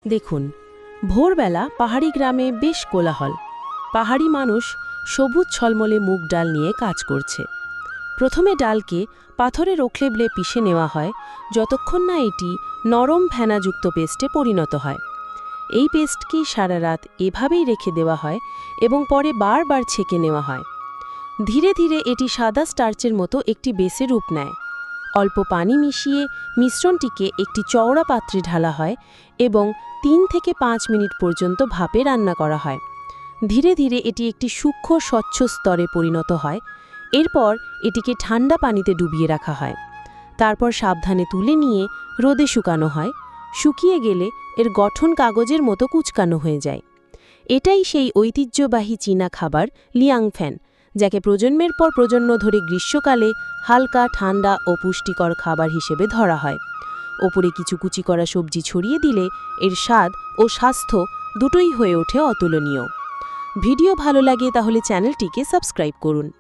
দেখুন, ভোরবেলা পাহাড়ি গ্রামে বেশ কোলাহল। পাহাড়ি মানুষ সবুজ ছলমলে মুগ ডাল নিয়ে কাজ করছে। প্রথমে ডালকে পাথরে রোখলেবলে পিষে নেওয়া হয়, যতক্ষণ না এটি নরম ফেনাযুক্ত পেস্টে পরিণত হয়। এই পেস্টকেই সারা রাত এভাবেই রেখে দেওয়া হয় এবং পরে বারবার ছেঁকে নেওয়া হয়। ধীরে ধীরে এটি সাদা স্টার্চের মতো একটি বেসে রূপ নেয়। অল্প পানি মিশিয়ে মিশ্রণটিকে একটি চওড়া পাত্রে ঢালা হয় এবং ৩ থেকে ৫ মিনিট পর্যন্ত ভাপে রান্না করা হয়। ধীরে ধীরে এটি একটি সূক্ষ্ম স্বচ্ছ স্তরে পরিণত হয়। এরপর এটিকে ঠান্ডা পানিতে ডুবিয়ে রাখা হয়। তারপর সাবধানে তুলে নিয়ে রোদে শুকানো হয়। শুকিয়ে গেলে এর গঠন কাগজের মতো কুঁচকানো হয়ে যায়। এটাই সেই ঐতিহ্যবাহী চীনা খাবার লিয়াংফ্যান, যাকে প্রজন্মের পর প্রজন্ম ধরে গ্রীষ্মকালে হালকা, ঠান্ডা ও পুষ্টিকর খাবার হিসেবে ধরা হয়। ওপরে কিছু কুচি করা সবজি ছড়িয়ে দিলে এর স্বাদ ও স্বাস্থ্য দুটোই হয়ে ওঠে অতুলনীয়। ভিডিও ভালো লাগে তাহলে চ্যানেলটিকে সাবস্ক্রাইব করুন।